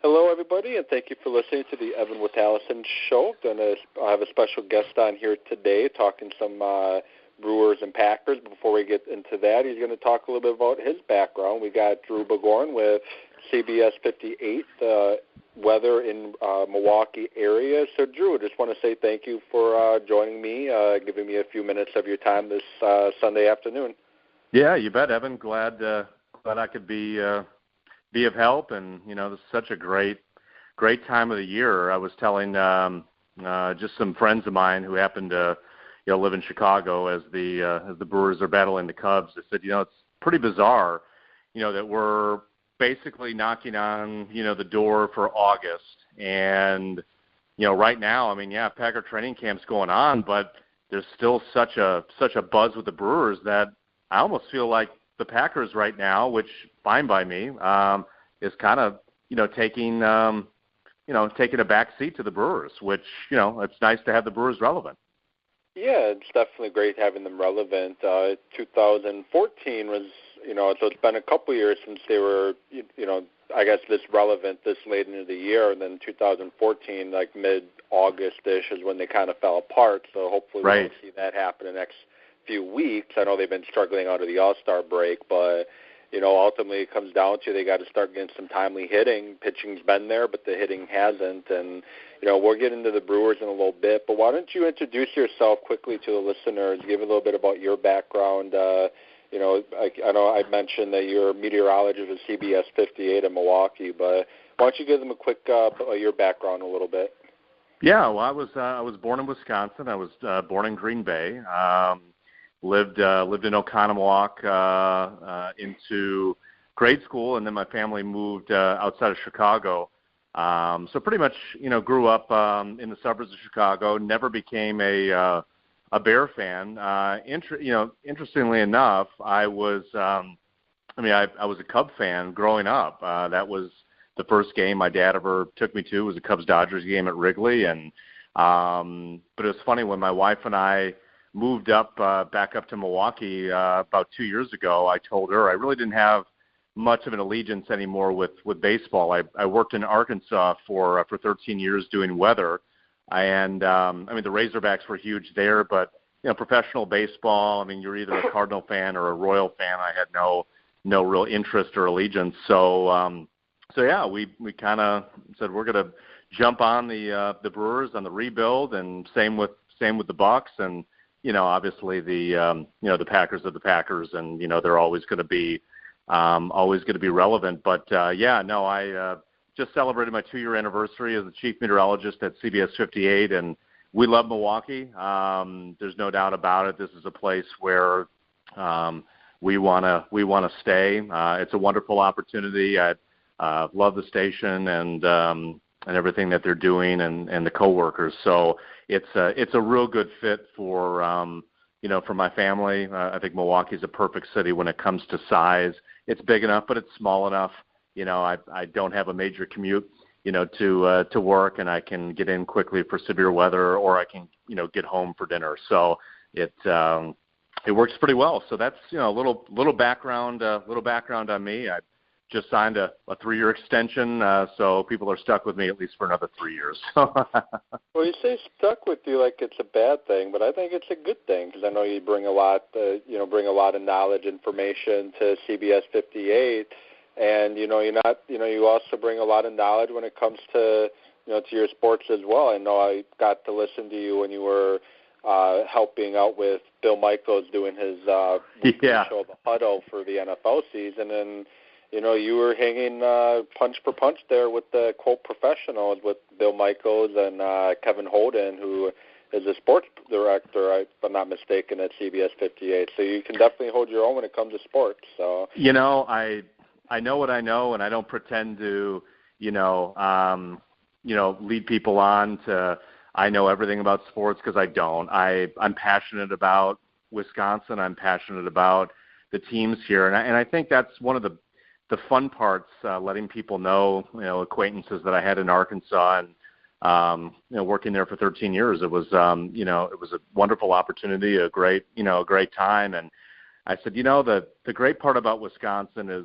Hello, everybody, and thank you for listening to the Evan with Allison show. I have a special guest on here today talking some Brewers and Packers. Before we get into that, he's going to talk a little bit about his background. We got Drew Burgoyne with CBS 58, weather in Milwaukee area. So, Drew, I just want to say thank you for joining me, giving me a few minutes of your time this Sunday afternoon. Yeah, you bet, Evan. Glad I could be of help, and this is such a great time of the year. I was telling just some friends of mine who happen to live in Chicago as the Brewers are battling the Cubs. I said, it's pretty bizarre, that we're basically knocking on the door for August, and right now, Packer training camp's going on, but there's still such a buzz with the Brewers that I almost feel like the Packers right now, which fine by me, is kind of taking a back seat to the Brewers, which it's nice to have the Brewers relevant. Yeah, it's definitely great having them relevant. 2014 was so it's been a couple years since they were I guess this relevant this late into the year, and then 2014 like mid-August-ish is when they kind of fell apart. So hopefully we won't see that happen in the next few weeks. I know they've been struggling out of the All-Star break, but ultimately it comes down to they got to start getting some timely hitting. Pitching's been there, but the hitting hasn't. And we'll get into the Brewers in a little bit, but why don't you introduce yourself quickly to the listeners, give a little bit about your background. I know I mentioned that you're a meteorologist at CBS 58 in Milwaukee, but why don't you give them a quick your background a little bit? Yeah, well, I was born in Wisconsin. I was born in Green Bay. Lived in Oconomowoc into grade school, and then my family moved outside of Chicago. So pretty much, grew up in the suburbs of Chicago. Never became a Bear fan. Interestingly enough, I was I was a Cub fan growing up. That was the first game my dad ever took me to was a Cubs-Dodgers game at Wrigley, and but it was funny when my wife and I moved back up to Milwaukee about 2 years ago. I told her I really didn't have much of an allegiance anymore with baseball. I worked in Arkansas for 13 years doing weather, and the Razorbacks were huge there, but professional baseball, you're either a Cardinal fan or a Royal fan. I had no real interest or allegiance. So yeah, we kind of said we're going to jump on the Brewers on the rebuild, and same with the Bucks, and obviously the Packers are the Packers, and they're always going to be relevant. But I just celebrated my 2-year anniversary as the chief meteorologist at CBS 58, and we love Milwaukee. There's no doubt about it. This is a place where we want to stay. It's a wonderful opportunity. I love the station and everything that they're doing, and the coworkers. So it's a real good fit for my family. I think Milwaukee's a perfect city when it comes to size. It's big enough, but it's small enough. I don't have a major commute, to work, and I can get in quickly for severe weather, or I can, get home for dinner. So it works pretty well. So that's, a little background on me. I just signed a 3-year extension, so people are stuck with me at least for another 3 years. Well, you say stuck with you like it's a bad thing, but I think it's a good thing, because I know you bring a lot of knowledge, information to CBS 58, and you also bring a lot of knowledge when it comes to to your sports as well. I know I got to listen to you when you were helping out with Bill Michaels doing his show, The Huddle, for the NFL season, and you were hanging punch for punch there with the quote professionals with Bill Michaels and Kevin Holden, who is a sports director, if I'm not mistaken, at CBS 58. So you can definitely hold your own when it comes to sports. So I know what I know, and I don't pretend to lead people on to I know everything about sports, because I don't. I'm passionate about Wisconsin. I'm passionate about the teams here, and I think that's one of the fun parts, letting people know, acquaintances that I had in Arkansas, and working there for 13 years. It was, it was a wonderful opportunity, a great time. And I said, the great part about Wisconsin is,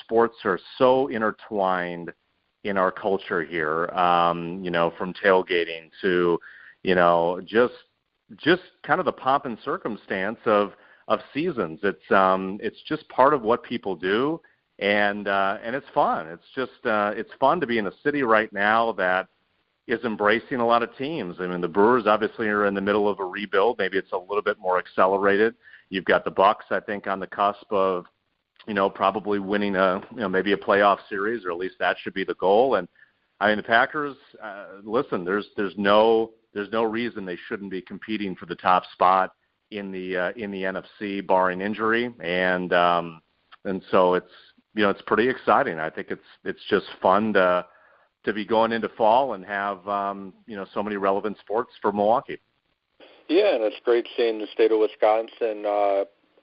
sports are so intertwined in our culture here, from tailgating to, just kind of the pomp and circumstance of seasons. It's just part of what people do, and it's fun. It's just it's fun to be in a city right now that is embracing a lot of teams. I mean, the Brewers obviously are in the middle of a rebuild. Maybe it's a little bit more accelerated. You've got the Bucks, I think, on the cusp of, probably winning maybe a playoff series, or at least that should be the goal. And I mean, the Packers, listen, there's no reason they shouldn't be competing for the top spot in the NFC, barring injury. And so it's pretty exciting. I think it's just fun to be going into fall and have so many relevant sports for Milwaukee. Yeah, and it's great seeing the state of Wisconsin.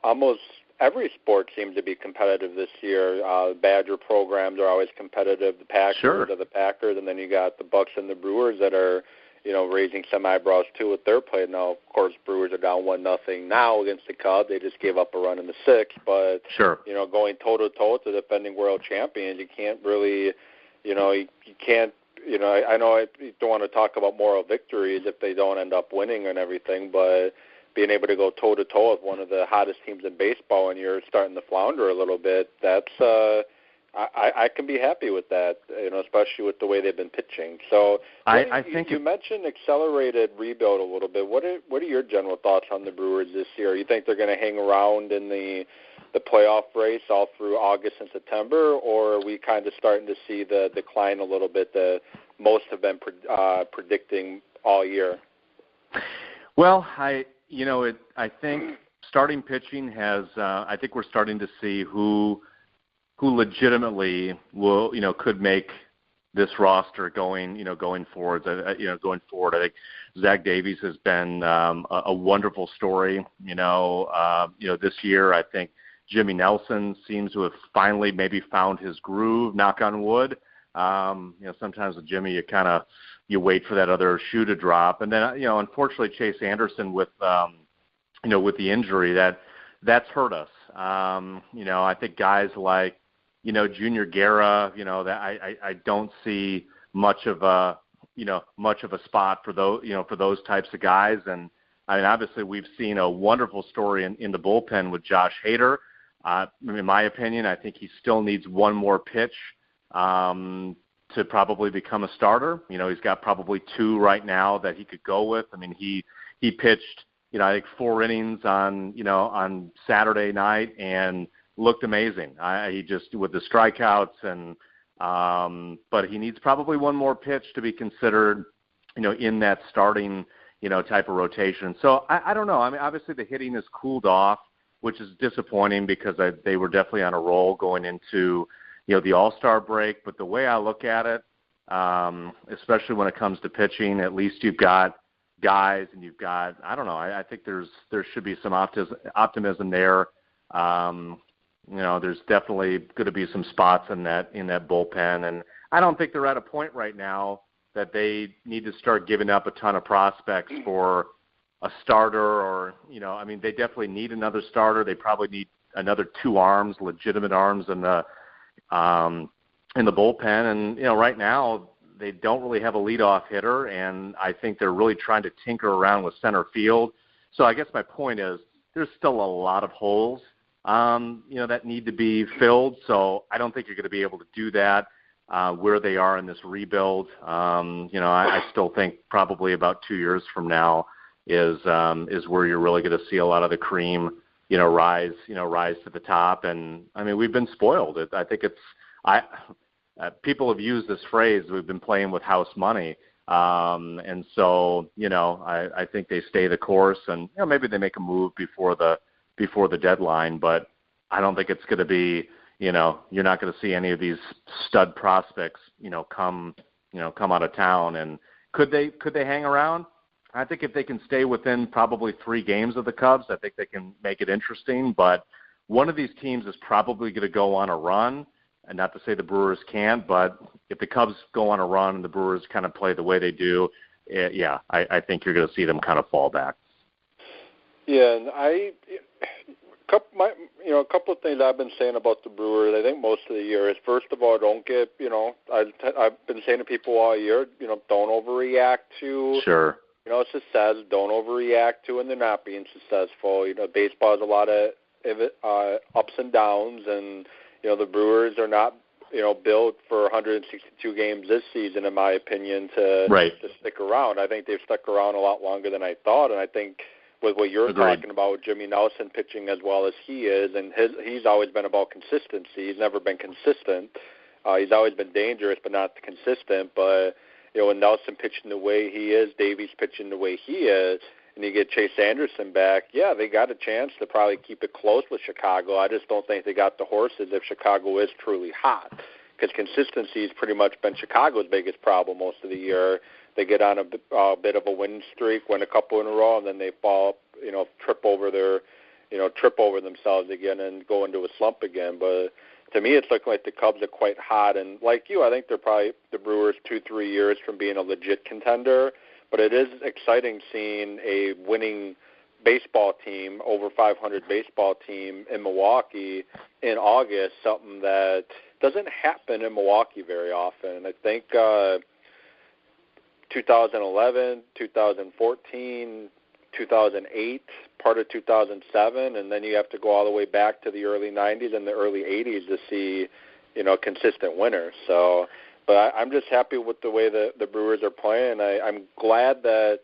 Almost every sport seems to be competitive this year. Badger programs are always competitive. The Packers are the Packers, and then you got the Bucks and the Brewers that are, raising some eyebrows too with their play. Now, of course, Brewers are down 1-0 now against the Cubs. They just gave up a run in the sixth, but going toe-to-toe with the defending world champions, you can't really, you can't. I know I don't want to talk about moral victories if they don't end up winning and everything, but being able to go toe-to-toe with one of the hottest teams in baseball and you're starting to flounder a little bit, that's I can be happy with that, especially with the way they've been pitching. So I think you mentioned accelerated rebuild a little bit. What are your general thoughts on the Brewers this year? You think they're going to hang around in the playoff race all through August and September, or are we kind of starting to see the decline a little bit that most have been predicting all year? Well, I think starting pitching has. I think we're starting to see who legitimately will could make this roster going forward. Going forward, I think Zach Davies has been a wonderful story. This year I think Jimmy Nelson seems to have finally maybe found his groove. Knock on wood. Sometimes with Jimmy you wait for that other shoe to drop, and then unfortunately Chase Anderson with the injury that's hurt us. I think guys like Junior Guerra, that I don't see much of a spot for those types of guys. And I mean, obviously we've seen a wonderful story in the bullpen with Josh Hader. In my opinion, I think he still needs one more pitch to probably become a starter. He's got probably 2 right now that he could go with. I mean, he pitched, I think 4 innings on Saturday night and looked amazing. He just with the strikeouts and but he needs probably one more pitch to be considered, in that starting, type of rotation. So I don't know. I mean, obviously the hitting has cooled off, which is disappointing because they were definitely on a roll going into, the All-Star break. But the way I look at it, especially when it comes to pitching, at least you've got guys and you've got, I don't know, I think there should be some optimism there. There's definitely going to be some spots in that bullpen, and I don't think they're at a point right now that they need to start giving up a ton of prospects for a starter, or I mean, they definitely need another starter. They probably need another 2 arms, legitimate arms in the bullpen, and right now they don't really have a leadoff hitter, and I think they're really trying to tinker around with center field. So I guess my point is there's still a lot of holes that need to be filled. So I don't think you're going to be able to do that where they are in this rebuild. I still think probably about 2 years from now is where you're really going to see a lot of the cream, rise to the top. And I mean, we've been spoiled. I think people have used this phrase, we've been playing with house money. And so, I think they stay the course, and maybe they make a move before the deadline, but I don't think it's going to be, you're not going to see any of these stud prospects, come out of town. And could they hang around? I think if they can stay within probably 3 games of the Cubs, I think they can make it interesting. But one of these teams is probably going to go on a run, and not to say the Brewers can't, but if the Cubs go on a run and the Brewers kind of play the way they do, I think you're going to see them kind of fall back. Yeah, and a couple of things I've been saying about the Brewers, I think most of the year is, first of all, don't get, I've been saying to people all year, don't overreact to, Sure. Success. Don't overreact to when they're not being successful. Baseball has a lot of ups and downs, and, the Brewers are not, built for 162 games this season, in my opinion, to stick around. I think they've stuck around a lot longer than I thought, and I think with what you're talking about, with Jimmy Nelson pitching as well as he is, and he's always been about consistency. He's never been consistent. He's always been dangerous, but not consistent. But, when Nelson pitching the way he is, Davies pitching the way he is, and you get Chase Anderson back, yeah, they got a chance to probably keep it close with Chicago. I just don't think they got the horses if Chicago is truly hot, because consistency has pretty much been Chicago's biggest problem most of the year. They get on a bit of a winning streak, win a couple in a row, and then they fall, trip over themselves again and go into a slump again. But to me, it's looking like the Cubs are quite hot. And like you, I think they're probably the Brewers 2-3 years from being a legit contender. But it is exciting seeing a winning baseball team, over 500 baseball team in Milwaukee in August, something that doesn't happen in Milwaukee very often. I think 2011, 2014, 2008, part of 2007, and then you have to go all the way back to the early 90s and the early 80s to see, consistent winners. So, but I'm just happy with the way the Brewers are playing. I'm glad that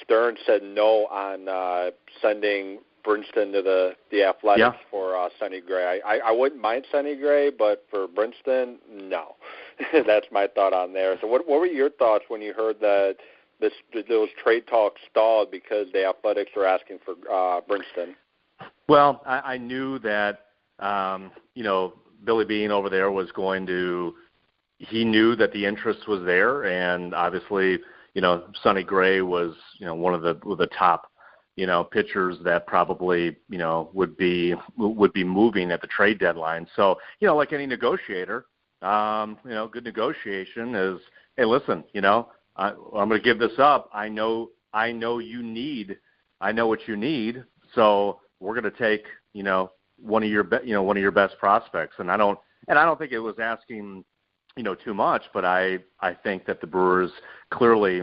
Stern said no on sending Brinston to the Athletics for Sonny Gray. I wouldn't mind Sonny Gray, but for Brinston, no. That's my thought on there. So what were your thoughts when you heard that those trade talks stalled because the Athletics were asking for Brinston? Well, I knew that, Billy Beane over there was going to – he knew that the interest was there, and obviously, Sonny Gray was, one of the top, pitchers that probably, would be moving at the trade deadline. So, like any negotiator, good negotiation is, hey, listen, I'm going to give this up. I know you need, I know what you need. So we're going to take, one of your best prospects. And I don't think it was asking, too much, but I think that the Brewers clearly,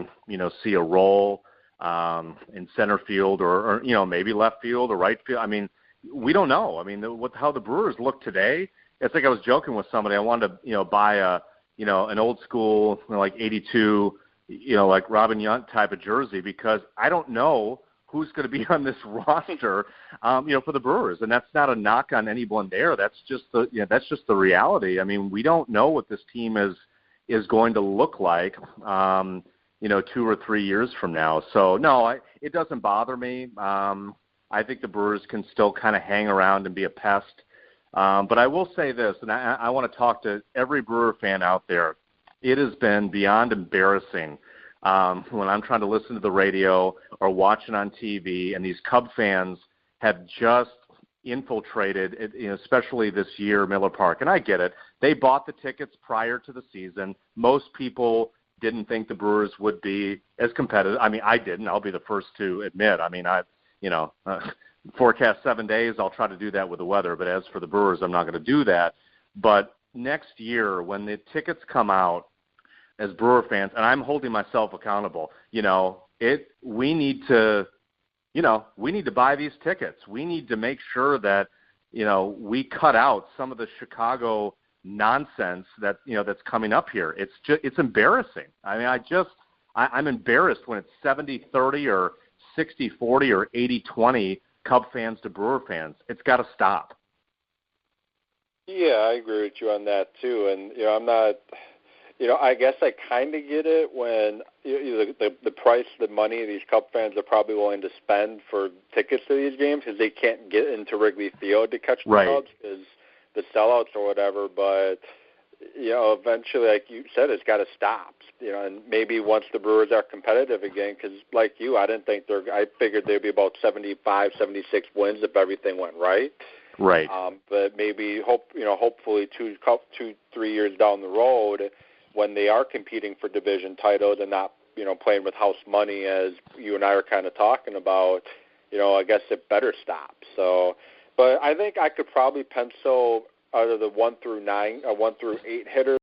see a role in center field or maybe left field or right field. I mean, we don't know. I mean, how the Brewers look today, it's like I was joking with somebody. I wanted to, buy an old school, like 82, like Robin Yount type of jersey, because I don't know who's going to be on this roster, for the Brewers. And that's not a knock on anyone there. That's just the reality. I mean, we don't know what this team is going to look like, 2 or 3 years from now. So no, it doesn't bother me. I think the Brewers can still kind of hang around and be a pest. But I will say this, and I want to talk to every Brewer fan out there. It has been beyond embarrassing when I'm trying to listen to the radio or watching on TV, and these Cub fans have just infiltrated, especially this year, Miller Park. And I get it. They bought the tickets prior to the season. Most people didn't think the Brewers would be as competitive. I mean, I didn't. I'll be the first to admit. I mean, forecast 7 days, I'll try to do that with the weather. But as for the Brewers, I'm not going to do that. But next year, when the tickets come out, as Brewer fans, and I'm holding myself accountable, we need to buy these tickets. We need to make sure that, we cut out some of the Chicago nonsense that, that's coming up here. It's embarrassing. I mean, I'm embarrassed when it's 70-30 or 60-40 or 80-20 Cub fans to Brewer fans. It's got to stop. Yeah, I agree with you on that too. And, I'm not, I guess I kind of get it when the price, the money these Cub fans are probably willing to spend for tickets to these games, because they can't get into Wrigley Field to catch the Cubs because the sellouts or whatever. But, eventually, like you said, it's got to stop. And maybe once the Brewers are competitive again, because like you, I figured there'd be about 75, 76 wins if everything went right. Right. But maybe hopefully 2-3 years down the road, when they are competing for division titles and not, playing with house money, as you and I are kind of talking about, I guess it better stop. So, but I think I could probably pencil out of the 1 through 8 hitters.